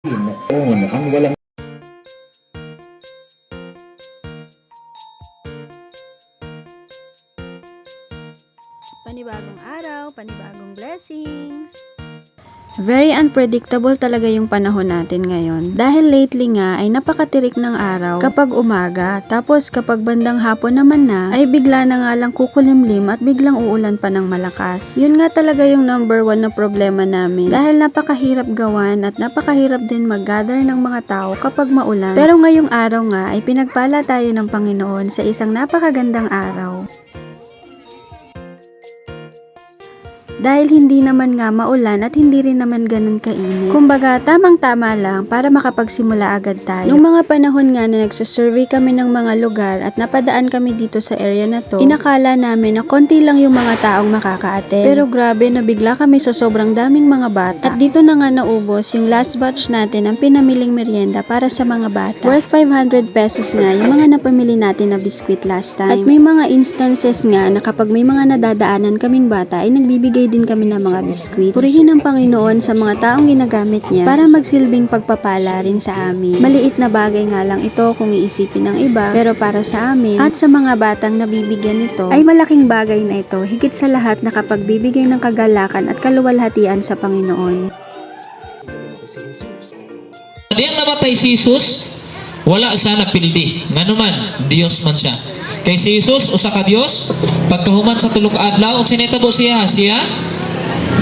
noon ang walang Panibagong araw, panibagong blessings. Very unpredictable talaga yung panahon natin ngayon. Dahil lately nga ay napakatirik ng araw kapag umaga. Tapos kapag bandang hapon naman na ay bigla na nga lang kukulimlim at biglang uulan pa ng malakas. Yun nga talaga yung number one na problema namin. Dahil napakahirap gawan at napakahirap din mag-gather ng mga tao kapag maulan. Pero ngayong araw nga ay pinagpala tayo ng Panginoon sa isang napakagandang araw. Dahil hindi naman nga maulan at hindi rin naman ganun kainit. Kumbaga, tamang-tama lang para makapagsimula agad tayo. Nung mga panahon nga na nagsasurvey kami ng mga lugar at napadaan kami dito sa area na to, inakala namin na konti lang yung mga taong makaka-attend. Pero grabe, nabigla kami sa sobrang daming mga bata. At dito na nga naubos yung last batch natin ang pinamiling merienda para sa mga bata. Worth 500 pesos nga yung mga napamili natin na biskwit last time. At may mga instances nga na kapag may mga nadadaanan kaming bata ay nagbibigay din kami ng mga biskwits. Purihin ang Panginoon sa mga taong ginagamit niya para magsilbing pagpapala rin sa amin. Maliit na bagay nga lang ito kung iisipin ng iba, pero para sa amin at sa mga batang nabibigyan nito ay malaking bagay na ito, higit sa lahat na kapag bibigay ng kagalakan at kaluwalhatian sa Panginoon. Diyang namatay si Jesus, wala sana pildi. Ngano man, Dios man siya. Kay si Jesus, usa ka Dios, pagkahuman sa tulog adlaw, og sinitabo siya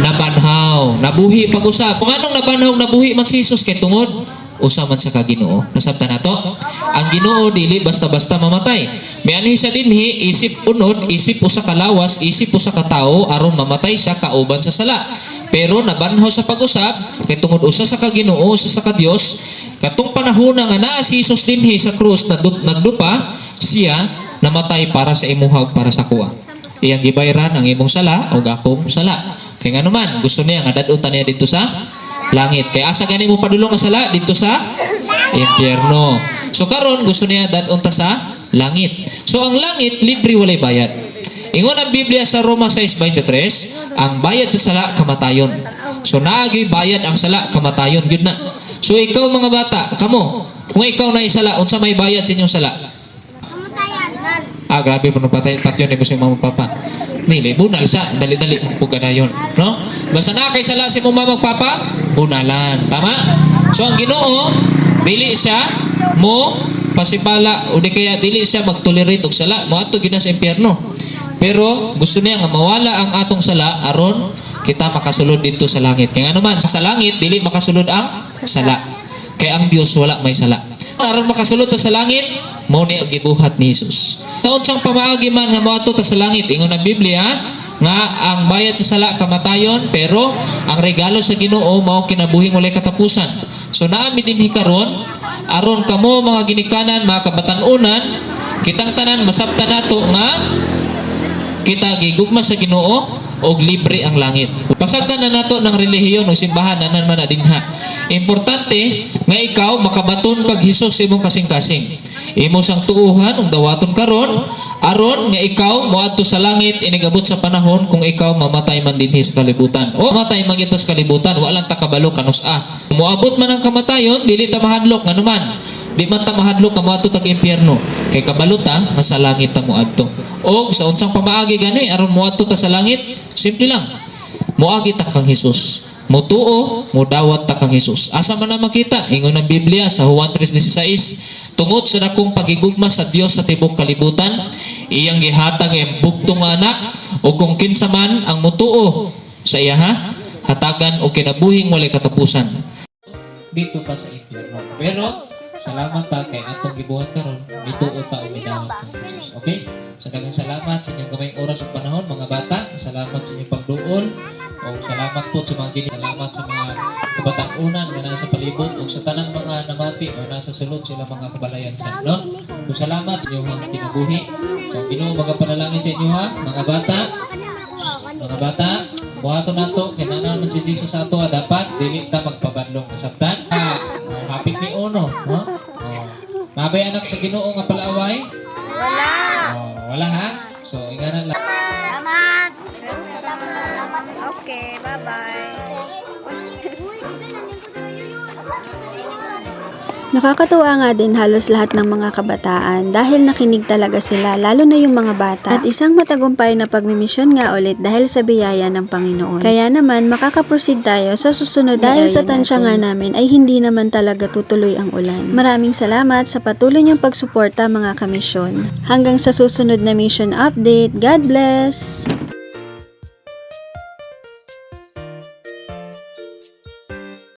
nabanhaw, nabuhi pag-usap. Kung anong nabanhaw, nabuhi man si Jesus kay tungod, usa man siya ka Ginoo. Nasabtan nato? Ang Ginoo dili basta-basta mamatay. May anhi siya dinhi, isip unod, isip usa ka lawas, isip usa ka tawo aron mamatay siya kauban sa sala. Pero nabanhaw sa pag-usap kay tungod usa sa ka Ginoo, usa sa ka Dios. Katong panahon nga naa si Jesus dinhi sa krus nagdupa, siya namatay para sa imuhag para sa kuha. Iyang gibayran ang imong sala o akong sala. Kay nga naman, gusto niya nga dadutan niya dito sa langit. Kay asa gani mo padulong ang sala dito sa impyerno. So karon gusto niya dadun ta sa langit. So ang langit libre walay bayad. Ingon ang Biblia sa Roma 6:23, ang bayad sa sala kamatayon. So naagi bayad ang sala kamatayon gyud na. So ikaw mga bata, kamo, kung ikaw na isala, unsa may bayad sa inyong sala? Grabe po nung patyon ni mo si mama papa. Nili, bunal sa, dali-dali po ganayon. No? Basta na kay sala si mo mama papa, bunalan. Tama? So ang Ginoo, dili siya mo pasipala o di kaya dili siya magtolerate og sala. Mo ato gina sa impyerno. Pero gusto niya nga mawala ang atong sala aron kita makasulod dito sa langit. Kaya naman sa langit dili makasulod ang sala. Kay ang Dios wala may sala. Aron makasulod ta sa langit, mao ni ang gibuhat ni Jesus. Taon siyang pamaagi man nga moadto ta sa langit. Ingon ang Biblia nga ang bayad sa sala kamatayon, pero ang regalo sa Ginoo mao kinabuhing walay katapusan. So naami dinhi karon aron kamo mga ginikanan, mga kabatan-unan, kitang tanan masabtan nato nga kita gigugma sa Ginoo og libre ang langit. Pasagtan na nato ng relihiyon o simbahan nanan man na dinha. Importante nga ikaw makabaton pag Hesus sa imong kasing-kasing. Imo sang tuuhan ug dawaton karon aron nga ikaw moadto sa langit inigabot sa panahon kung ikaw mamatay man dinhi sa kalibutan. O mamatay man gyud sa kalibutan, wala ta kabalo kanus-a. Moabot man ang kamatayon, dili ta mahadlok nganuman. Di man ta mahadlok ka moadto tag impyerno. Kay kabaluta nga sa langit ta moadto. O sa unsang pamaagi gani aron moadto ta sa langit, simple lang. Moagi ta kang Hesus. Mutuo, mudawat ta kang Hesus. Asa man na makita? Ingon ang Biblia sa Juan 3:16, tungod sa dakong pagigugma sa Dios sa tibok kalibutan, iyang gihatag ang bugtong anak o kung kinsa man ang mutuo sa iya hatagan o kinabuhing walay katapusan. Dito pa sa impyerno. Pero salamat ta kay atong gibuhat karon, mituo ta o midawat kang Hesus. Okay? So daghang salamat sa inyong gamayng oras ug panahon mga bata. Salamat sa inyong pagduol. O salamat po sa mga gini. Salamat sa mga kabataang-unan nga nasa palibot o sa tanang mga namati o nasa sulod sila mga kabalayan sa no? So salamat sa inyong kinabuhi. So Ginoo magapanalangin sa inyo mga bata. Mga bata, buhaton nato kay nanan man si Jesus sa ato dapat dili ta magpabadlong nasabtan. Hapit ni uno, no? Mabay anak sa Ginoo nga palaaway? Wala. Wala ha? So inganan lang. Salamat. Okay, bye-bye. Nakakatuwa nga din halos lahat ng mga kabataan dahil nakinig talaga sila, lalo na yung mga bata. At isang matagumpay na pagmimisyon nga ulit dahil sa biyaya ng Panginoon. Kaya naman makakaproceed tayo sa susunod na dahil sa tansya nga namin ay hindi naman talaga tutuloy ang ulan. Maraming salamat sa patuloy niyong pagsuporta mga kamisyon. Hanggang sa susunod na mission update. God bless!